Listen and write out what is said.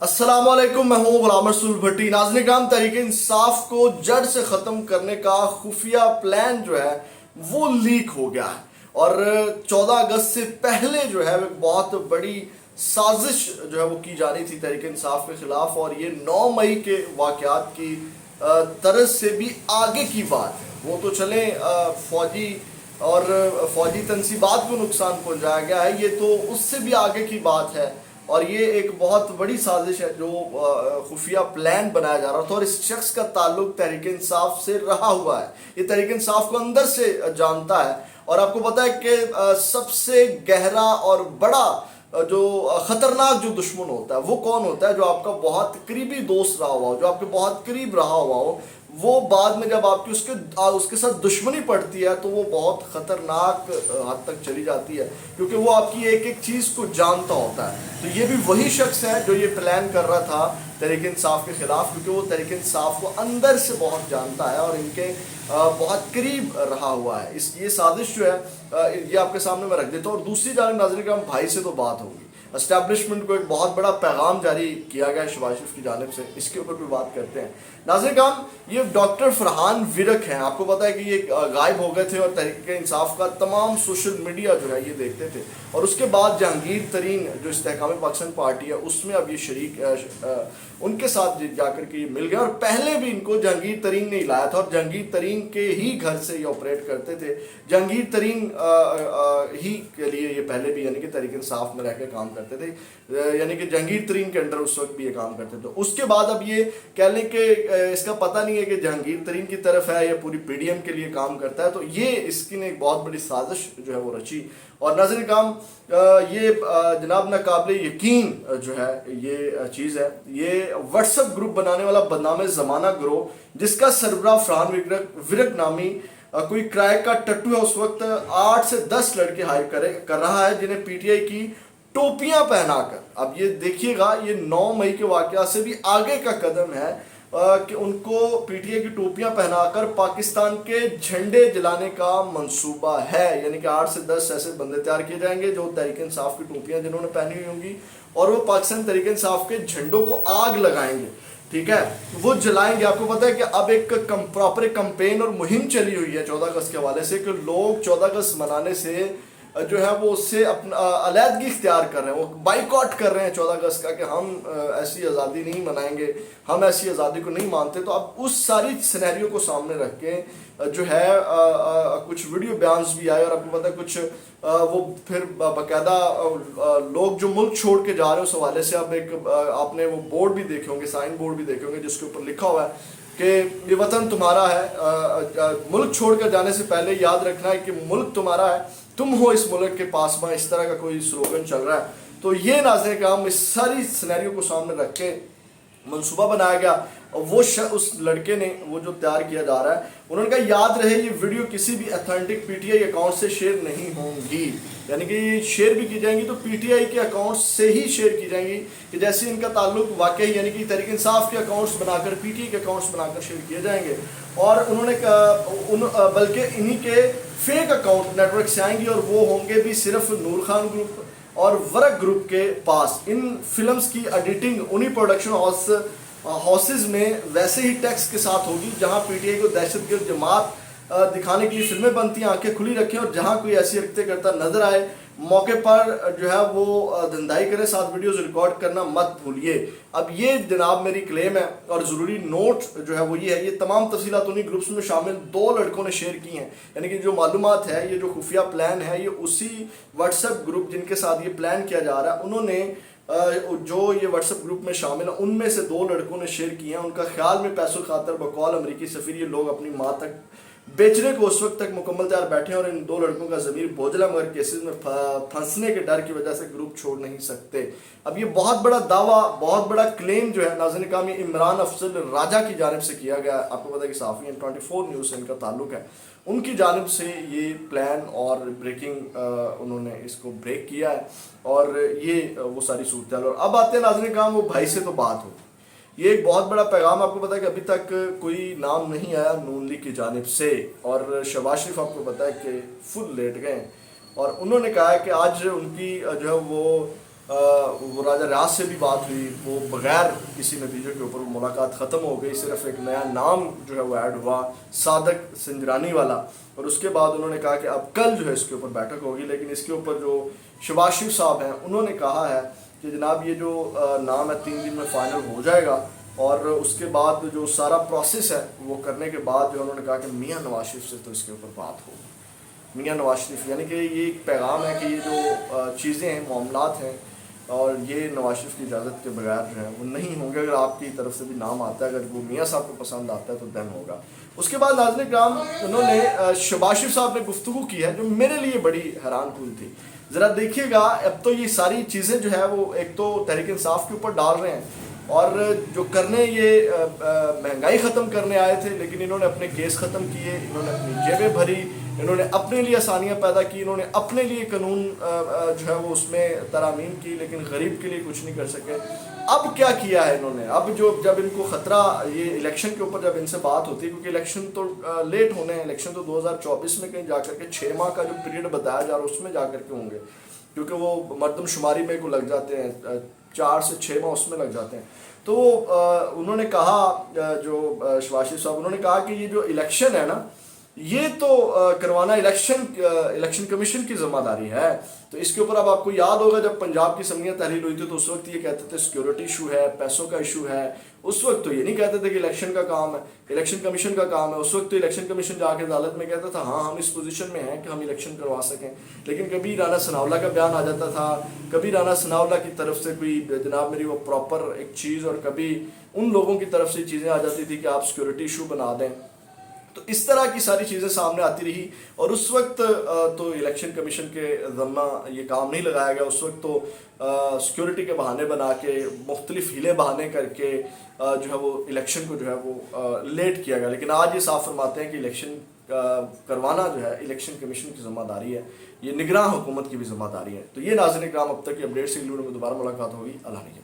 अस्सलाम वालेकुम, मैं हूं गुलाम रसूल भट्टी। नाज़रीन किराम, तहरीक इंसाफ को जड़ से ख़त्म करने का खुफिया प्लान जो है वो लीक हो गया है और 14 अगस्त से पहले जो है एक बहुत बड़ी साजिश जो है वो की जा रही थी तहरीक इंसाफ के खिलाफ, और ये 9 मई के वाक़यात की तरज से भी आगे की बात है। वो तो चले फौजी तनसीबात को नुकसान पहुंचाया गया है, ये तो उससे भी आगे की बात है। और ये एक बहुत बड़ी साजिश है जो खुफिया प्लान बनाया जा रहा था, और इस शख्स का ताल्लुक तहरीक इंसाफ से रहा हुआ है। ये तहरीक इंसाफ को अंदर से जानता है, और आपको पता है कि सबसे गहरा और बड़ा जो खतरनाक जो दुश्मन होता है वो कौन होता है? जो आपका बहुत करीबी दोस्त रहा हुआ हो, जो आपके बहुत करीब रहा हुआ हो। वो बाद में जब आपकी उसके साथ दुश्मनी पड़ती है तो वो बहुत खतरनाक हद तक चली जाती है, क्योंकि वो आपकी एक एक चीज़ को जानता होता है। तो ये भी वही शख्स है जो ये प्लान कर रहा था तहरीक इंसाफ के खिलाफ, क्योंकि वो तहरीक इंसाफ को अंदर से बहुत जानता है और इनके बहुत करीब रहा हुआ है। ये साजिश जो है ये आपके सामने मैं रख देता हूँ। और दूसरी जानब नाज़रीन किराम, भाई से तो बात होगी, एस्टैब्लिशमेंट को एक बहुत बड़ा पैगाम जारी किया गया है शहबाज शरीफ की जानिब से, इसके ऊपर भी बात करते हैं। नाज़रीन किराम, ये डॉक्टर फरहान विरक हैं। आपको पता है कि ये गायब हो गए थे और तहरीक इंसाफ का तमाम सोशल मीडिया जो है ये देखते थे, और उसके बाद जहांगीर तरीन जो इस्तेहकाम पाकिस्तान पार्टी है उसमें अब ये शरीक उनके साथ जाकर के ये मिल गए। और पहले भी इनको जहांगीर तरीन ने लाया था, और जहांगीर तरीन के ही घर से ये ऑपरेट करते थे। जहांगीर तरीन ही के लिए ये पहले भी यानी कि तहरीक इंसाफ में रह के काम करते थे, यानी कि जहांगीर तरीन के अंडर उस वक्त भी ये काम करते थे। उसके बाद अब ये कह लें कि इसका पता नहीं है कि जहांगीर तरीन की तरफ है या पूरी पीडीएम के लिए काम करता है। तो ये इसकी ने एक बहुत बड़ी साजिश जो है वो रची। और नाज़रीन काम, ये जनाब नाकाबिले यकीन जो है ये चीज़ है, ये व्हाट्सएप ग्रुप बनाने वाला बदनाम ज़माना गिरोह, जिसका सरबराह फरहान विरक नामी कोई किराए का टट्टू है, उस वक्त 8 से 10 लड़के हायर कर रहा है, जिन्हें पीटीआई की टोपियां पहनाकर। अब ये देखिएगा, ये 9 मई के वाकया से भी आगे का कदम है कि उनको पीटीआई की टोपियां पहनाकर पाकिस्तान के झंडे जलाने का मंसूबा है। यानी कि 8 से 10 ऐसे बंदे तैयार किए जाएंगे जो तहरीक इंसाफ की टोपियां जिन्होंने पहनी हुई होंगी, और वो पाकिस्तान तहरीक इंसाफ के झंडों को आग लगाएंगे, ठीक है, वो जलाएंगे। आपको पता है कि अब एक प्रॉपर कंपेन और मुहिम चली हुई है 14 अगस्त के हवाले से, कि लोग 14 अगस्त मनाने से जो है वो उससे अपना अलहदगी इख्तियार कर रहे हैं, वो बाइकआउट कर रहे हैं 14 अगस्त का, कि हम ऐसी आज़ादी नहीं मनाएंगे, हम ऐसी आज़ादी को नहीं मानते। तो अब उस सारी सिनेरियो को सामने रख के जो है कुछ वीडियो बयान्स भी आए, और आपको पता है कुछ वो फिर बाकायदा लोग जो मुल्क छोड़ के जा रहे हैं उस हवाले से अब एक आपने वो बोर्ड भी देखे होंगे, साइन बोर्ड भी देखे होंगे, जिसके ऊपर लिखा हुआ है कि ये वतन तुम्हारा है, मुल्क छोड़ कर जाने से पहले याद रखना है कि मुल्क तुम्हारा है, तुम हो इस मुल्क के पासबां, इस तरह का कोई स्लोगन चल रहा है। तो ये नाज़रीन किराम, इस सारी सिनेरियो को सामने रख के मंसूबा बनाया गया, और वो उस लड़के ने वो जो तैयार किया जा रहा है, उन्होंने कहा याद रहे ये वीडियो किसी भी अथेंटिक पीटीआई अकाउंट से शेयर नहीं होंगी, यानी कि ये शेयर भी की जाएंगी तो पीटीआई के अकाउंट से ही शेयर की जाएंगी, कि जैसे इनका ताल्लुक वाकई यानी कि तहरीक इंसाफ के अकाउंट्स बनाकर पीटीआई के अकाउंट्स बनाकर शेयर किए जाएंगे। और उन्होंने बल्कि इन्हीं के फेक अकाउंट नेटवर्क से आएंगे, और वो होंगे भी सिर्फ नूर खान ग्रुप और वरक ग्रुप के पास। इन फिल्म्स की एडिटिंग उन्हीं प्रोडक्शन हाउसेज में वैसे ही टैक्स के साथ होगी जहां पीटीआई को दहशतगर्द जमात दिखाने के लिए फिल्में बनती हैं, आंखें खुली रखें, और जहां कोई ऐसी हरकतें करता नजर आए मौके पर जो है वो धंधाई करें, साथ वीडियोस रिकॉर्ड करना मत भूलिए। अब ये जनाब मेरी क्लेम है, और ज़रूरी नोट जो है वो ये है, ये तमाम तफसीलात उन्हीं ग्रुप्स में शामिल 2 लड़कों ने शेयर की हैं, यानी कि जो मालूमात है, ये जो खुफिया प्लान है, ये उसी व्हाट्सएप ग्रुप जिनके साथ ये प्लान किया जा रहा है, उन्होंने जो ये व्हाट्सएप ग्रुप में शामिल है उनमें से 2 लड़कों ने शेयर किए हैं। उनका ख्याल में पैसों खातर बकौल अमरीकी सफीर ये लोग अपनी माँ तक बेचने को उस वक्त तक मुकम्मल तैयार बैठे हैं, और इन 2 लड़कों का ज़मीर बोझला, मगर केसेस में फंसने के डर की वजह से ग्रुप छोड़ नहीं सकते। अब ये बहुत बड़ा दावा, बहुत बड़ा क्लेम जो है नाज़रीन किराम, ये इमरान अफजल राजा की जानिब से किया गया। आपको पता है कि साफ़ी हैं, 24 न्यूज़ से इनका ताल्लुक है, उनकी जानिब से ये प्लान और ब्रेकिंग उन्होंने इसको ब्रेक किया है, और ये वो सारी सूरत है। और अब आते हैं नाज़रीन किराम, वो भाई से तो बात हो, ये एक बहुत बड़ा पैगाम। आपको पता है कि अभी तक कोई नाम नहीं आया नून लीग की जानिब से, और शहबाज शरीफ आपको पता है कि फुल लेट गए, और उन्होंने कहा है कि आज उनकी जो है वो वो राजा रियाज से भी बात हुई, वो बगैर किसी नतीजे के ऊपर वो मुलाकात ख़त्म हो गई, सिर्फ एक नया नाम जो है वो ऐड हुआ, सादक सिंजरानी वाला। और उसके बाद उन्होंने कहा कि अब कल जो है इसके ऊपर बैठक होगी, लेकिन इसके ऊपर जो शहबाज शरीफ साहब हैं उन्होंने कहा है कि जनाब ये जो नाम है 3 दिन में फ़ाइनल हो जाएगा, और उसके बाद जो सारा प्रोसेस है वो करने के बाद जो उन्होंने कहा कि मियाँ नवाज शरीफ से तो इसके ऊपर बात होगी। मियाँ नवाज शरीफ यानी कि ये एक पैगाम है कि ये जो चीज़ें हैं, मामलात हैं, और ये नवाज शरीफ की इजाज़त के बगैर जो है वो नहीं होंगे। अगर आपकी तरफ से भी नाम आता है, अगर वो मियाँ साहब को पसंद आता है तो देन होगा। उसके बाद नाज़रीन इकराम उन्होंने शहबाज शरीफ साहब ने गुफ्तगू की है जो मेरे लिए बड़ी हैरान कुन थी। ज़रा देखिएगा, अब तो ये सारी चीज़ें जो है वो एक तो तहरीक इंसाफ के ऊपर डाल रहे हैं, और जो करने ये महंगाई ख़त्म करने आए थे, लेकिन इन्होंने अपने केस ख़त्म किए, इन्होंने अपनी जेबें भरी, इन्होंने अपने लिए आसानियाँ पैदा की, इन्होंने अपने लिए कानून जो है वो उसमें तरामीम की, लेकिन गरीब के लिए कुछ नहीं कर सके। अब क्या किया है इन्होंने, अब जो जब इनको ख़तरा ये इलेक्शन के ऊपर जब इनसे बात होती है, क्योंकि इलेक्शन तो लेट होने हैं, इलेक्शन तो 2024 में कहीं जा कर के 6 माह का जो पीरियड बताया जा रहा है उसमें जा कर के होंगे, क्योंकि वो मरदमशुमारी में को लग जाते हैं, 4 से 6 माह उसमें लग जाते हैं। तो उन्होंने कहा, जो शहबाज शरीफ साहब उन्होंने कहा कि ये जो इलेक्शन है ना, ये तो करवाना इलेक्शन कमीशन की जिम्मेदारी है। तो इसके ऊपर अब आपको याद होगा जब पंजाब की असम्बलियाँ तहरीर हुई थी तो उस वक्त ये कहते थे सिक्योरिटी इशू है, पैसों का इशू है। उस वक्त तो ये नहीं कहते थे कि इलेक्शन का काम है, इलेक्शन कमीशन का काम है। उस वक्त तो इलेक्शन कमीशन जाके अदालत में कहता था हाँ हम इस पोजीशन में हैं कि हम इलेक्शन करवा सकें। लेकिन कभी राना सनाउल्लाह का बयान आ जाता था, कभी राना सनाउल्लाह की तरफ से कोई जनाब मेरी वो प्रॉपर एक चीज़, और कभी उन लोगों की तरफ से चीज़ें आ जाती थी कि आप सिक्योरिटी इशू बना दें। तो इस तरह की सारी चीज़ें सामने आती रही, और उस वक्त तो इलेक्शन कमीशन के ज़म्मा ये काम नहीं लगाया गया। उस वक्त तो सिक्योरिटी के बहाने बना के, मुख्तलिफ हीले बहाने करके जो है वो इलेक्शन को जो है वो लेट किया गया। लेकिन आज ये साफ फरमाते हैं कि इलेक्शन करवाना जो है इलेक्शन कमीशन की ज़िम्मेदारी है, ये निगरान हुकूमत की भी ज़िम्मेदारी है। तो ये नाज़रीन इकराम अब तक की अपडेट से अगली वीडियो में दोबारा मुलाकात होगी। अल्लाह ने